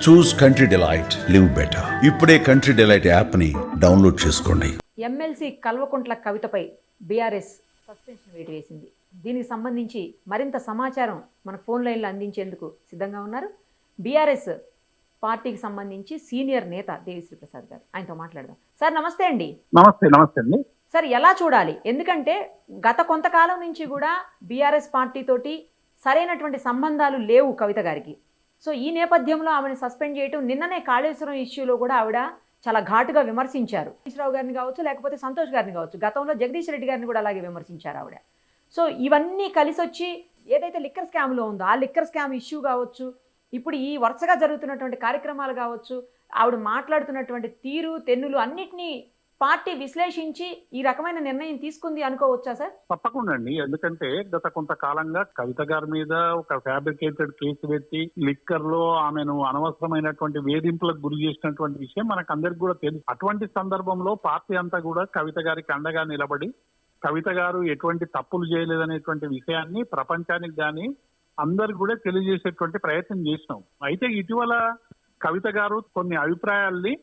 చూస్ country delight, live better. ఇప్పుడే country delight app ని download చేసుకోండి. ఎమ్మెల్సీ కల్వకుంట్ల కవితపై బీఆర్ఎస్ సస్పెన్షన్ వేటు వేసింది. దీనికి సంబంధించి మరింత సమాచారం మనకు ఫోన్ లైన్లో అందించేందుకు సిద్ధంగా ఉన్నారు బీఆర్ఎస్ పార్టీకి సంబంధించి సీనియర్ నేత దేవిశ్రీ ప్రసాద్ గారు. ఆయనతో మాట్లాడదాం. సార్ నమస్తే అండి. నమస్తే అండి. సార్ ఎలా చూడాలి? ఎందుకంటే గత కొంతకాలం నుంచి కూడా బీఆర్ఎస్ పార్టీ తోటి సరైనటువంటి సంబంధాలు లేవు కవిత గారికి. సో ఈ నేపథ్యంలో ఆమెను సస్పెండ్ చేయటం, నిన్ననే కాళేశ్వరం ఇష్యూలో కూడా ఆవిడ చాలా ఘాటుగా విమర్శించారు. రావు గారిని కావచ్చు, లేకపోతే సంతోష్ గారిని కావచ్చు, గతంలో జగదీష్ రెడ్డి గారిని కూడా అలాగే విమర్శించారు ఆవిడ. సో ఇవన్నీ కలిసి వచ్చి ఏదైతే లిక్కర్ స్కామ్లో ఉందో ఆ లిక్కర్ స్కామ్ ఇష్యూ కావచ్చు, ఇప్పుడు ఈ వరుసగా జరుగుతున్నటువంటి కార్యక్రమాలు కావచ్చు, ఆవిడ మాట్లాడుతున్నటువంటి తీరు తెన్నులు అన్నిటినీ పార్టీ విశ్లేషించి ఈ రకమైన నిర్ణయం తీసుకుంది అనుకోవచ్చా సార్? తప్పకుండా అండి. ఎందుకంటే గత కొంతకాలంగా కవిత గారి మీద ఒక ఫ్యాబ్రికేటెడ్ కేసు పెట్టి లిక్కర్ లో ఆమెను అనవసరమైనటువంటి వేధింపులకు గురి చేసినటువంటి విషయం మనకు అందరికి కూడా తెలుసు. అటువంటి సందర్భంలో పార్టీ అంతా కూడా కవిత గారికి అండగా నిలబడి కవిత గారు ఎటువంటి తప్పులు చేయలేదనేటువంటి విషయాన్ని ప్రపంచానికి గాని అందరికి కూడా తెలియజేసేటువంటి ప్రయత్నం చేసినాం. అయితే ఇటీవల కవిత గారు కొన్ని అభిప్రాయాల్ని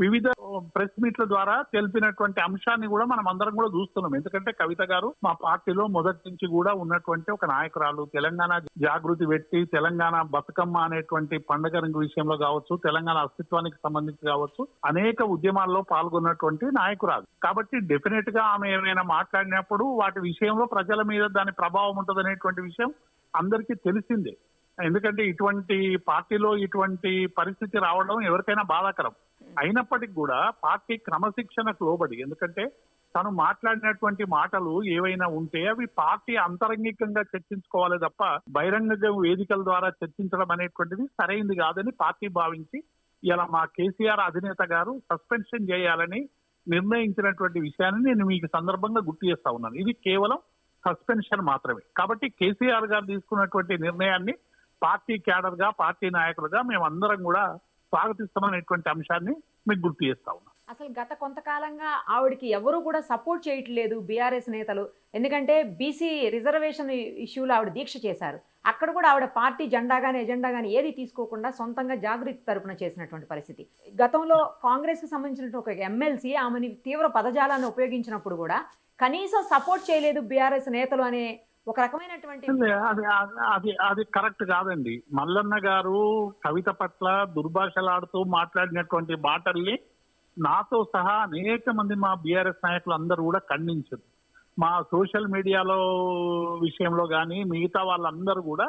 వివిధ ప్రెస్ మీట్ల ద్వారా తెలిపినటువంటి అంశాన్ని కూడా మనం అందరం కూడా చూస్తున్నాం. ఎందుకంటే కవిత గారు మా పార్టీలో మొదటి నుంచి కూడా ఉన్నటువంటి ఒక నాయకురాలు. తెలంగాణ జాగృతి పెట్టి తెలంగాణ బతుకమ్మ అనేటువంటి పండుగ విషయంలో కావచ్చు, తెలంగాణ అస్తిత్వానికి సంబంధించి కావచ్చు, అనేక ఉద్యమాల్లో పాల్గొన్నటువంటి నాయకురాలు. కాబట్టి డెఫినెట్ గా ఆమె ఏమైనా మాట్లాడినప్పుడు వాటి విషయంలో ప్రజల మీద దాని ప్రభావం ఉంటుంది అనేటువంటి విషయం అందరికీ తెలిసిందే. ఎందుకంటే ఇటువంటి పార్టీలో ఇటువంటి పరిస్థితి రావడం ఎవరికైనా బాధాకరం. అయినప్పటికీ కూడా పార్టీ క్రమశిక్షణకు లోబడి, ఎందుకంటే తను మాట్లాడినటువంటి మాటలు ఏవైనా ఉంటే అవి పార్టీ అంతరంగికంగా చర్చించుకోవాలి తప్ప బహిరంగ వేదికల ద్వారా చర్చించడం అనేటువంటిది సరైంది కాదని పార్టీ భావించి ఇలా మా కేసీఆర్ అధినేత గారు సస్పెన్షన్ చేయాలని నిర్ణయించినటువంటి విషయాన్ని నేను మీకు సందర్భంగా గుర్తు చేస్తా ఉన్నాను. ఇది కేవలం సస్పెన్షన్ మాత్రమే. కాబట్టి కేసీఆర్ గారు తీసుకున్నటువంటి నిర్ణయాన్ని పార్టీ క్యాడర్ గా, పార్టీ నాయకులుగా మేమందరం కూడా స్వాగతిస్తామనేటువంటి అంశాన్ని మీకు గుర్తు చేస్తా ఉన్నాం. అసలు గత కొంతకాలంగా ఆవిడకి ఎవరు కూడా సపోర్ట్ చేయట్లేదు బీఆర్ఎస్ నేతలు. ఎందుకంటే బీసీ రిజర్వేషన్ ఇష్యూలో ఆవిడ దీక్ష చేశారు. అక్కడ కూడా ఆవిడ పార్టీ జెండా కానీ ఎజెండా కానీ ఏది తీసుకోకుండా సొంతంగా జాగృతి తరపున చేసినటువంటి పరిస్థితి. గతంలో కాంగ్రెస్కి సంబంధించిన ఒక ఎమ్మెల్సీ ఆమెని తీవ్ర పదజాలాన్ని ఉపయోగించినప్పుడు కూడా కనీసం సపోర్ట్ చేయలేదు బీఆర్ఎస్ నేతలు అనే ఒక రకమైనటువంటి అది కరెక్ట్ కాదండి. మల్లన్న గారు కవిత పట్ల దుర్భాషలాడుతూ మాట్లాడినటువంటి మాటల్ని నాతో సహా అనేక మంది మా బీఆర్ఎస్ నాయకులు అందరూ కూడా ఖండించారు. మా సోషల్ మీడియాలో విషయంలో కానీ మిగతా వాళ్ళందరూ కూడా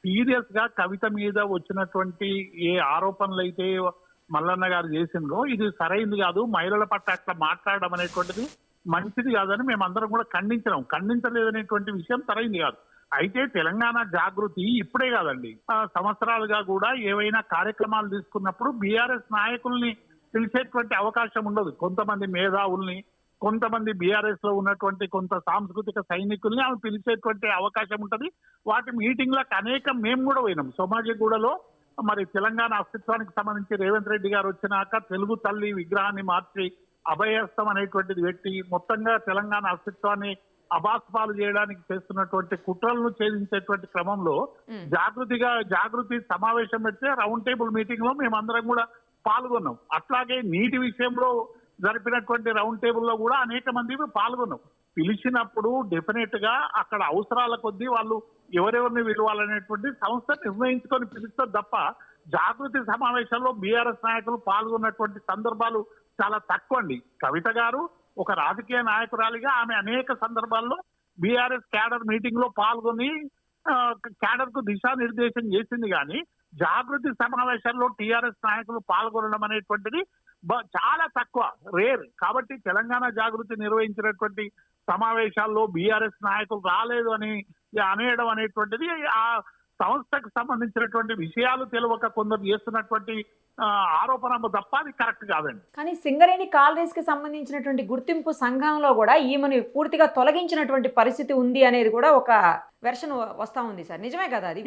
సీరియస్ గా కవిత మీద వచ్చినటువంటి ఏ ఆరోపణలు అయితే మల్లన్న గారు చేసిందో ఇది సరైంది కాదు, మహిళల పట్ల అట్లా మాట్లాడడం అనేటువంటిది మంచిది కాదని మేమందరం కూడా ఖండించలేదనేటువంటి విషయం సరైంది కాదు. అయితే తెలంగాణ జాగృతి ఇప్పుడే కాదండి, సంవత్సరాలుగా కూడా ఏవైనా కార్యక్రమాలు తీసుకున్నప్పుడు బీఆర్ఎస్ నాయకుల్ని పిలిచేటువంటి అవకాశం ఉండదు. కొంతమంది మేధావుల్ని, కొంతమంది బీఆర్ఎస్ లో ఉన్నటువంటి కొంత సాంస్కృతిక సైనికుల్ని ఆమె పిలిచేటువంటి అవకాశం ఉంటది. వాటి మీటింగ్లకు అనేకం మేము కూడా పోయినాం. సోమాజిగూడలో మరి తెలంగాణ అస్తిత్వానికి సంబంధించి రేవంత్ రెడ్డి గారు వచ్చినాక తెలుగు తల్లి విగ్రహాన్ని మార్చి అభయహస్తం అనేటువంటిది పెట్టి మొత్తంగా తెలంగాణ అస్తిత్వాన్ని అబాస్పాలు చేయడానికి చేస్తున్నటువంటి కుట్రలను ఛేదించేటువంటి క్రమంలో జాగృతి సమావేశం పెడితే రౌండ్ టేబుల్ మీటింగ్ లో మేమందరం కూడా పాల్గొన్నాం. అట్లాగే నీటి విషయంలో జరిపినటువంటి రౌండ్ టేబుల్లో కూడా అనేక మంది పాల్గొన్నాం. పిలిచినప్పుడు డెఫినెట్ గా అక్కడ అవసరాల కొద్దీ వాళ్ళు ఎవరెవరిని విలువాలనేటువంటి సంస్థ నిర్ణయించుకొని పిలుస్తారు తప్ప జాగృతి సమావేశంలో బీఆర్ఎస్ నాయకులు పాల్గొన్నటువంటి సందర్భాలు చాలా తక్కువ అండి. కవిత గారు ఒక రాజకీయ నాయకురాలిగా ఆమె అనేక సందర్భాల్లో బీఆర్ఎస్ క్యాడర్ మీటింగ్ లో పాల్గొని క్యాడర్ కు దిశానిర్దేశం చేసింది. కానీ జాగృతి సమావేశాల్లో టీఆర్ఎస్ నాయకులు పాల్గొనడం అనేటువంటిది చాలా తక్కువ, రేర్. కాబట్టి తెలంగాణ జాగృతి నిర్వహించినటువంటి సమావేశాల్లో బీఆర్ఎస్ నాయకులు రాలేదు అని అనేయడం అనేటువంటిది ఆ సంస్థకు సంబంధించినటువంటి విషయాలు తెలియక కొందరు చేస్తున్నటువంటి ఆరోపణ తప్ప అది కరెక్ట్ కాదండి. కానీ సింగరేణి కాలనీస్ కి సంబంధించినటువంటి గుర్తింపు సంఘంలో కూడా ఈమెను పూర్తిగా తొలగించినటువంటి పరిస్థితి ఉంది అనేది కూడా ఒక వెర్షన్ వస్తా ఉంది సార్. నిజమే కదా అది?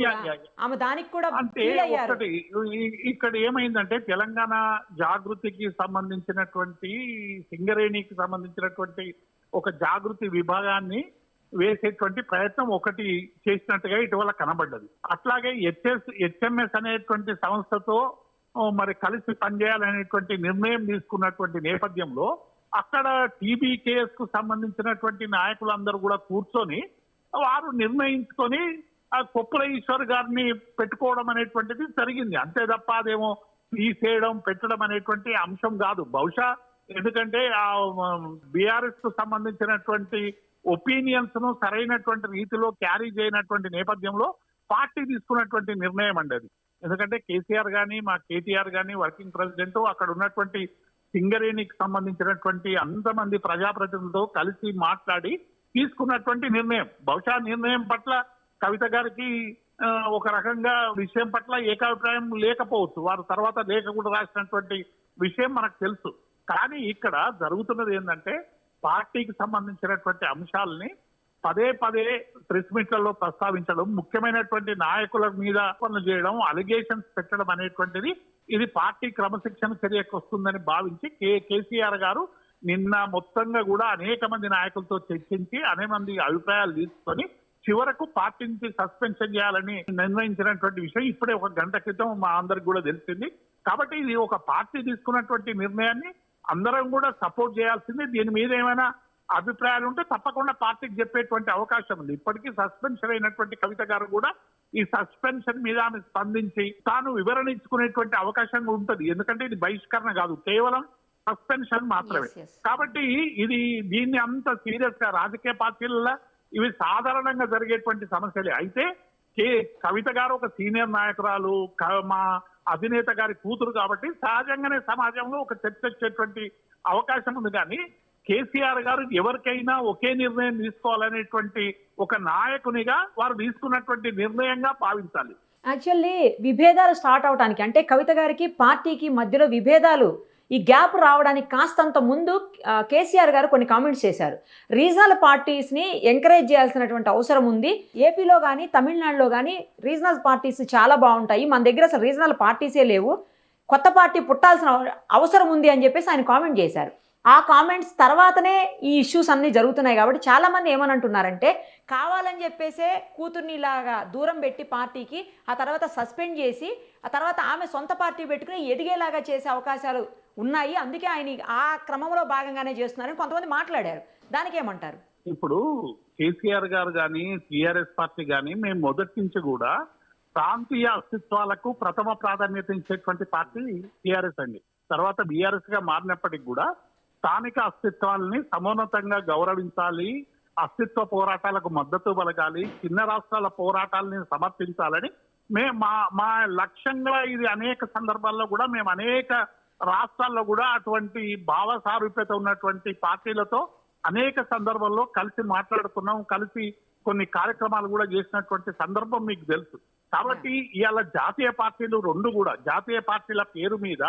ఆమె దానికి కూడా అంటే ఇక్కడ ఏమైందంటే తెలంగాణ జాగృతికి సంబంధించినటువంటి సింగరేణికి సంబంధించినటువంటి ఒక జాగృతి విభాగాన్ని వేసేటువంటి ప్రయత్నం ఒకటి చేసినట్టుగా ఇటీవల కనబడ్డది. అట్లాగే హెచ్ఎంఎస్ అనేటువంటి సంస్థతో మరి కలిసి పనిచేయాలనేటువంటి నిర్ణయం తీసుకున్నటువంటి నేపథ్యంలో అక్కడ టీబీ కేఎస్ కు సంబంధించినటువంటి నాయకులందరూ కూడా కూర్చొని వారు నిర్ణయించుకొని ఆ కొప్పుల ఈశ్వర్ గారిని పెట్టుకోవడం అనేటువంటిది జరిగింది. అంతే తప్ప అదేమో తీసేయడం పెట్టడం అనేటువంటి అంశం కాదు. బహుశా ఎందుకంటే ఆ బీఆర్ఎస్ కు సంబంధించినటువంటి ఒపీనియన్స్ ను సరైనటువంటి రీతిలో క్యారీ చేయనటువంటి నేపథ్యంలో పార్టీ తీసుకున్నటువంటి నిర్ణయం అండి అది. ఎందుకంటే కేసీఆర్ గాని మా కేటీఆర్ గాని వర్కింగ్ ప్రెసిడెంట్ అక్కడ ఉన్నటువంటి సింగరేణికి సంబంధించినటువంటి అంతమంది ప్రజాప్రతినిధులతో కలిసి మాట్లాడి తీసుకున్నటువంటి నిర్ణయం. బహుశా నిర్ణయం పట్ల కవిత గారికి ఒక రకంగా విషయం పట్ల ఏకాభిప్రాయం లేకపోవచ్చు. వారు తర్వాత లేఖ కూడా రాసినటువంటి విషయం మనకు తెలుసు. కానీ ఇక్కడ జరుగుతున్నది ఏంటంటే పార్టీకి సంబంధించినటువంటి అంశాలని పదే పదే ప్రెస్ మీట్లలో ప్రస్తావించడం, ముఖ్యమైనటువంటి నాయకుల మీద పనులు చేయడం, అలిగేషన్స్ పెట్టడం అనేటువంటిది ఇది పార్టీ క్రమశిక్షణ చర్యకు వస్తుందని భావించి కేసీఆర్ గారు నిన్న మొత్తంగా కూడా అనేక మంది నాయకులతో చర్చించి అనేక మంది అభిప్రాయాలు తీసుకొని చివరకు పార్టీ నుంచి సస్పెన్షన్ చేయాలని నిర్ణయించినటువంటి విషయం ఇప్పుడే ఒక గంట క్రితం మా అందరికి కూడా తెలిసింది. కాబట్టి ఇది ఒక పార్టీ తీసుకున్నటువంటి నిర్ణయాన్ని అందరం కూడా సపోర్ట్ చేయాల్సింది. దీని మీద ఏమైనా అభిప్రాయాలు ఉంటే తప్పకుండా పార్టీకి చెప్పేటువంటి అవకాశం ఉంది. ఇప్పటికీ సస్పెన్షన్ అయినటువంటి కవిత గారు కూడా ఈ సస్పెన్షన్ మీద ఆమె స్పందించి తాను వివరణ ఇచ్చుకునేటువంటి అవకాశం ఉంటుంది. ఎందుకంటే ఇది బహిష్కరణ కాదు, కేవలం సస్పెన్షన్ మాత్రమే. కాబట్టి దీన్ని అంత సీరియస్ గా రాజకీయ పార్టీలలో ఇవి సాధారణంగా జరిగేటువంటి సమస్యలే. అయితే కవిత గారు ఒక సీనియర్ నాయకురాలు, మా అధినేత గారి కూతురు కాబట్టి సహజంగానే సమాజంలో ఒక చర్చ వచ్చేటువంటి అవకాశం ఉంది. కానీ కేసీఆర్ గారు ఎవరికైనా ఒకే నిర్ణయం తీసుకోవాలనేటువంటి ఒక నాయకునిగా వారు తీసుకున్నటువంటి నిర్ణయంగా భావించాలి. యాక్చువల్లీ విభేదాలు స్టార్ట్ అవడానికి అంటే కవిత గారికి పార్టీకి మధ్యలో విభేదాలు ఈ గ్యాప్ రావడానికి కాస్తంత ముందు కేసీఆర్ గారు కొన్ని కామెంట్స్ చేశారు. రీజనల్ పార్టీస్ని ఎంకరేజ్ చేయాల్సినటువంటి అవసరం ఉంది. ఏపీలో కానీ తమిళనాడులో కానీ రీజనల్ పార్టీస్ చాలా బాగుంటాయి, మన దగ్గర అసలు రీజనల్ పార్టీసే లేవు, కొత్త పార్టీ పుట్టాల్సిన అవసరం ఉంది అని చెప్పేసి ఆయన కామెంట్ చేశారు. ఆ కామెంట్స్ తర్వాతనే ఈ ఇష్యూస్ అన్నీ జరుగుతున్నాయి. కాబట్టి చాలామంది ఏమనంటున్నారంటే కావాలని చెప్పేసే కూతుర్ని ఇలాగా దూరం పెట్టి పార్టీకి ఆ తర్వాత సస్పెండ్ చేసి ఆ తర్వాత ఆమె సొంత పార్టీ పెట్టుకుని ఎదిగేలాగా చేసే అవకాశాలు ఉన్నాయి, అందుకే ఆయన ఆ క్రమంలో భాగంగానే చేస్తున్నారని కొంతమంది మాట్లాడారు. దానికి ఏమంటారు? ఇప్పుడు కేసీఆర్ గారు కానీ టీఆర్ఎస్ పార్టీ కానీ మేము మొదటి నుంచి కూడా ప్రాంతీయ అస్తిత్వాలకు ప్రథమ ప్రాధాన్యత ఇచ్చేటువంటి పార్టీ టీఆర్ఎస్ అండి. తర్వాత బీఆర్ఎస్ గా మారినప్పటికీ కూడా స్థానిక అస్తిత్వాలని సమున్నతంగా గౌరవించాలి, అస్తిత్వ పోరాటాలకు మద్దతు పలకాలి, చిన్న రాష్ట్రాల పోరాటాలని సమర్థించాలని మా లక్ష్యంగా ఇది అనేక సందర్భాల్లో కూడా మేము అనేక రాష్ట్రాల్లో కూడా అటువంటి భావ సారూప్యత ఉన్నటువంటి పార్టీలతో అనేక సందర్భాల్లో కలిసి మాట్లాడుకున్నాం, కలిసి కొన్ని కార్యక్రమాలు కూడా చేసినటువంటి సందర్భం మీకు తెలుసు. కాబట్టి ఇవాళ జాతీయ పార్టీలు రెండు కూడా జాతీయ పార్టీల పేరు మీద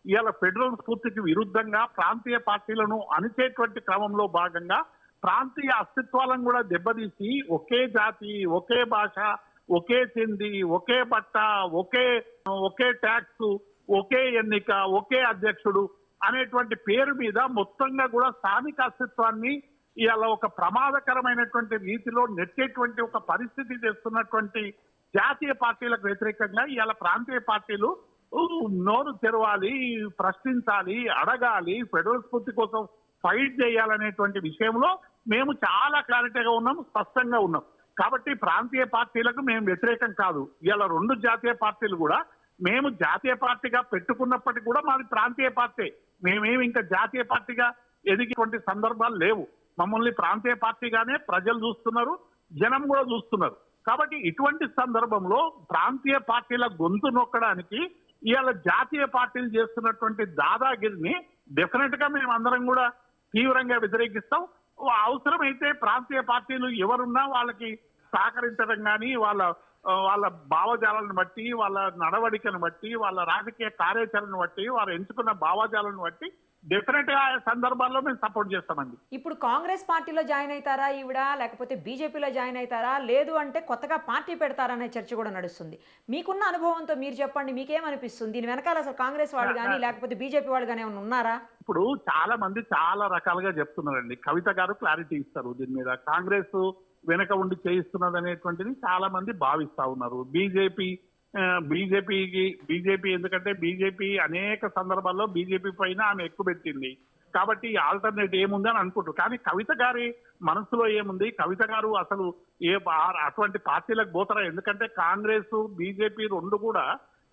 ఇవాళ ఫెడరల్ స్ఫూర్తికి విరుద్ధంగా ప్రాంతీయ పార్టీలను అణిచేటువంటి క్రమంలో భాగంగా ప్రాంతీయ అస్తిత్వాలను కూడా దెబ్బతీసి ఒకే జాతి, ఒకే భాష, ఒకే తిండి, ఒకే బట్ట, ఒకే ట్యాక్స్, ఒకే ఎన్నిక, ఒకే అధ్యక్షుడు అనేటువంటి పేరు మీద మొత్తంగా కూడా స్థానిక అస్తిత్వాన్ని ఇవాళ ఒక ప్రమాదకరమైనటువంటి రీతిలో నెట్టేటువంటి ఒక పరిస్థితి తెస్తున్నటువంటి జాతీయ పార్టీలకు వ్యతిరేకంగా ఇవాళ ప్రాంతీయ పార్టీలు నోరు తెరవాలి, ప్రశ్నించాలి, అడగాలి, ఫెడరల్ స్ఫూర్తి కోసం ఫైట్ చేయాలనేటువంటి విషయంలో మేము చాలా క్లారిటీగా ఉన్నాం, స్పష్టంగా ఉన్నాం. కాబట్టి ప్రాంతీయ పార్టీలకు మేము వ్యతిరేకం కాదు. ఇవాళ రెండు జాతీయ పార్టీలు కూడా మేము జాతీయ పార్టీగా పెట్టుకున్నప్పటికీ కూడా మాది ప్రాంతీయ పార్టీ. మేమేమి ఇంకా జాతీయ పార్టీగా ఎదిగేటువంటి సందర్భాలు లేవు. మమ్మల్ని ప్రాంతీయ పార్టీగానే ప్రజలు చూస్తున్నారు, జనం కూడా చూస్తున్నారు. కాబట్టి ఇటువంటి సందర్భంలో ప్రాంతీయ పార్టీల గొంతు నొక్కడానికి ఇవాళ జాతీయ పార్టీలు చేస్తున్నటువంటి దాదాగిరిని డెఫినెట్ గా మేము అందరం కూడా తీవ్రంగా వ్యతిరేకిస్తాం. అవసరమైతే ప్రాంతీయ పార్టీలు ఎవరున్నా వాళ్ళకి సహకరించడం కానీ వాళ్ళ భావజాలను బట్టి, వాళ్ళ నడవడికను బట్టి, వాళ్ళ రాజకీయ కార్యాచరణను బట్టి, వారు ఎంచుకున్న భావజాలను బట్టి డెఫినెట్ గా సందర్భాల్లో మేము సపోర్ట్ చేస్తామండి. ఇప్పుడు కాంగ్రెస్ పార్టీలో జాయిన్ అవుతారా ఈవిడ, లేకపోతే బీజేపీలో జాయిన్ అవుతారా, లేదు అంటే కొత్తగా పార్టీ పెడతారా అనే చర్చ కూడా నడుస్తుంది. మీకున్న అనుభవంతో మీరు చెప్పండి, మీకేమనిపిస్తుంది? దీని వెనకాల అసలు కాంగ్రెస్ వాళ్ళు కానీ లేకపోతే బీజేపీ వాళ్ళు కానీ ఏమైనా ఉన్నారా? ఇప్పుడు చాలా మంది చాలా రకాలుగా చెప్తున్నారండి. కవిత గారు క్లారిటీ ఇస్తారు దీని మీద. కాంగ్రెస్ వెనక ఉండి చేయిస్తున్నది అనేటువంటిది చాలా మంది భావిస్తా ఉన్నారు. బీజేపీ బీజేపీ ఎందుకంటే బీజేపీ అనేక సందర్భాల్లో బీజేపీ పైన ఆమె ఎక్కువ పెట్టింది కాబట్టి ఆల్టర్నేట్ ఏముంది అని అనుకుంటారు. కానీ కవిత గారి మనసులో ఏముంది, కవిత గారు అసలు అటువంటి పార్టీలకు పోతారా? ఎందుకంటే కాంగ్రెస్ బీజేపీ రెండు కూడా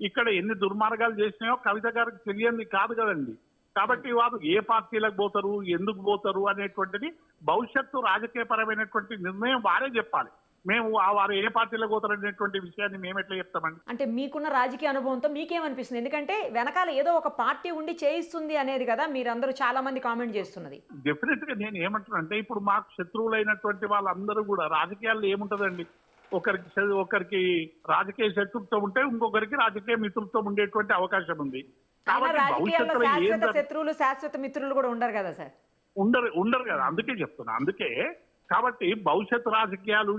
ఇక్కడ ఎన్ని దుర్మార్గాలు చేసినాయో కవిత గారికి తెలియంది కాదు కదండి. కాబట్టి వారు ఏ పార్టీలకు పోతారు, ఎందుకు పోతారు అనేటువంటిది భవిష్యత్తు రాజకీయపరమైనటువంటి నిర్ణయం వారే చెప్పాలి. మేము వారు ఏ పార్టీలకు పోతారు అనేటువంటి విషయాన్ని మేము ఎట్లా చెప్తామండి? అంటే మీకున్న రాజకీయ అనుభవంతో మీకేమనిపిస్తుంది? ఎందుకంటే వెనకాల ఏదో ఒక పార్టీ ఉండి చేయిస్తుంది అనేది కదా మీరందరూ చాలా మంది కామెంట్ చేస్తున్నది. డెఫినెట్ గా నేను ఏమంటున్నానంటే ఇప్పుడు మాకు శత్రువులైనటువంటి వాళ్ళందరూ కూడా రాజకీయాల్లో ఏముంటదండి, ఒకరికి రాజకీయ శత్రుత్వం ఉంటే ఇంకొకరికి రాజకీయ మిత్రుత్వం ఉండేటువంటి అవకాశం ఉంది. కాబట్టి రాజకీయాల్లో భవిష్యత్తులో ఏం శాశ్వత శత్రువులు శాశ్వత మిత్రులు కూడా ఉండరు కదా సార్. ఉండరు కదా, అందుకే చెప్తున్నా. అందుకే కాబట్టి భవిష్యత్ రాజకీయాలు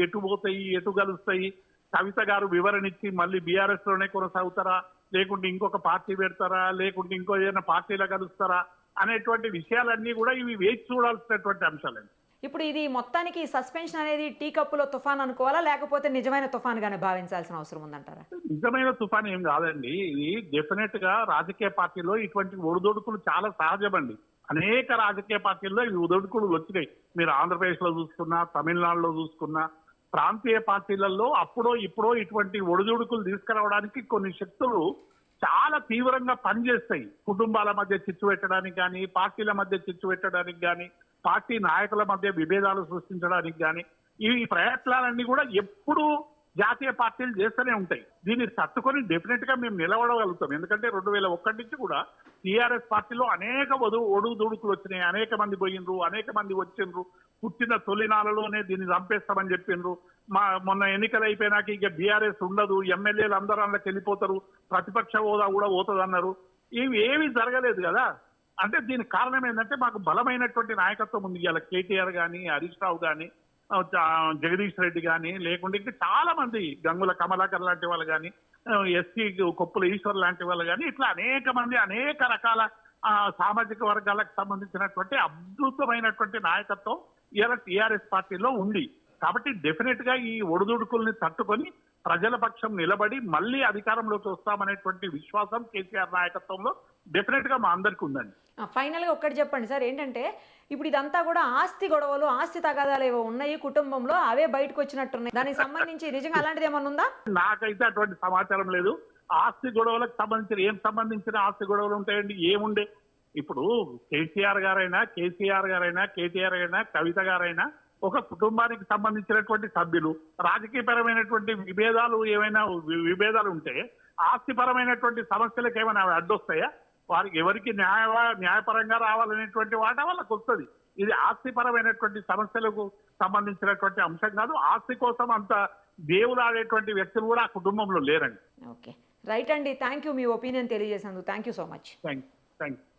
ఎటు పోతాయి, ఎటు కలుస్తాయి, కవిత గారు వివరణ ఇచ్చి మళ్ళీ బీఆర్ఎస్ లోనే కొనసాగుతారా, లేకుంటే ఇంకొక పార్టీ పెడతారా, లేకుంటే ఇంకో ఏదైనా పార్టీలో కలుస్తారా అనేటువంటి విషయాలన్నీ కూడా ఇవి వేచి చూడాల్సినటువంటి అంశాలండి. ఇప్పుడు ఇది మొత్తానికి సస్పెన్షన్ అనేది టీ కప్పులో తుఫాన్ అనుకోవాలా, లేకపోతే నిజమైన తుఫాన్ గానే భావించాల్సిన అవసరం ఉందంటారా? నిజమైన తుఫాన్ ఏం కాదండి. ఇది డెఫినెట్ గా రాజకీయ పార్టీలో ఇటువంటి ఒడిదొడుకులు చాలా సహజమండి. అనేక రాజకీయ పార్టీల్లో ఈ ఒడిదొడుకులు వచ్చినాయి. మీరు ఆంధ్రప్రదేశ్ లో చూసుకున్నా, తమిళనాడులో చూసుకున్నా, ప్రాంతీయ పార్టీలలో అప్పుడో ఇప్పుడో ఇటువంటి ఒడిదొడుకులు తీసుకురావడానికి కొన్ని శక్తులు చాలా తీవ్రంగా పనిచేస్తాయి. కుటుంబాల మధ్య చిచ్చు పెట్టడానికి కానీ, పార్టీల మధ్య చిచ్చు పెట్టడానికి కానీ, పార్టీ నాయకుల మధ్య విభేదాలు సృష్టించడానికి కానీ ఈ ప్రయత్నాలన్నీ కూడా ఎప్పుడూ జాతీయ పార్టీలు చేస్తూనే ఉంటాయి. దీన్ని తట్టుకొని డెఫినెట్ గా మేము నిలబడగలుగుతాం. ఎందుకంటే 2001 నుంచి కూడా టీఆర్ఎస్ పార్టీలో అనేక ఒడుదుడుకులు వచ్చినాయి. అనేక మంది పోయినరు, అనేక మంది వచ్చిండ్రు. పుట్టిన తొలినాలలోనే దీన్ని చంపేస్తామని చెప్పిండ్రు. మొన్న ఎన్నికలు అయిపోయినాక ఇక బీఆర్ఎస్ ఉండదు, ఎమ్మెల్యేలు అందరూ అందులోకి వెళ్ళిపోతారు, ప్రతిపక్ష హోదా కూడా పోతుంది అన్నారు. ఇవి ఏమీ జరగలేదు కదా. అంటే దీనికి కారణం ఏంటంటే మాకు బలమైనటువంటి నాయకత్వం ఉంది. ఇలా కేటీఆర్ కానీ, హరీష్ రావు కానీ, జగదీష్ రెడ్డి కానీ, లేకుంటే ఇంకా చాలా మంది, గంగుల కమలాకర్ లాంటి వాళ్ళు కానీ, ఎస్సీ కొప్పుల ఈశ్వర్ లాంటి వాళ్ళు కానీ, ఇట్లా అనేక మంది అనేక రకాల సామాజిక వర్గాలకు సంబంధించినటువంటి అద్భుతమైనటువంటి నాయకత్వం ఇలా టీఆర్ఎస్ పార్టీలో ఉంది. కాబట్టి డెఫినెట్ గా ఈ ఒడిదుడుకుల్ని తట్టుకొని ప్రజల పక్షం నిలబడి మళ్ళీ అధికారంలోకి వస్తామనేటువంటి విశ్వాసం కేసీఆర్ నాయకత్వంలో డెఫినెట్ గా మా అందరికి ఉందండి. ఫైనల్ గా ఒక్కటి చెప్పండి సార్, ఏంటంటే ఇప్పుడు ఇదంతా కూడా ఆస్తి గొడవలు, ఆస్తి తగాదాలు ఏవో ఉన్నాయి కుటుంబంలో, అవే బయటకు వచ్చినట్టున్నాయి. దానికి సంబంధించి నిజంగా అలాంటిది ఏమన్నా ఉందా? నాకైతే అటువంటి సమాచారం లేదు. ఆస్తి గొడవలకు సంబంధించిన ఆస్తి గొడవలు ఉంటాయండి, ఏముండే. ఇప్పుడు కేసీఆర్ గారైనా, కేటీఆర్ అయినా, కవిత గారైనా ఒక కుటుంబానికి సంబంధించినటువంటి సభ్యులు. రాజకీయపరమైనటువంటి విభేదాలు ఉంటే ఆస్తిపరమైనటువంటి సమస్యలకు ఏమైనా అడ్డొస్తాయా? వారికి ఎవరికి న్యాయపరంగా రావాలనేటువంటి వాటా వాళ్ళకు వస్తుంది. ఇది ఆస్తిపరమైనటువంటి సమస్యలకు సంబంధించినటువంటి అంశం కాదు. ఆస్తి కోసం అంత దేవులాడేటువంటి వ్యక్తులు కూడా ఆ కుటుంబంలో లేరండి. ఓకే, రైట్ అండి. థ్యాంక్ యూ మీ ఒపీనియన్ తెలియజేసినందుకు. Thank you so much. Thank you.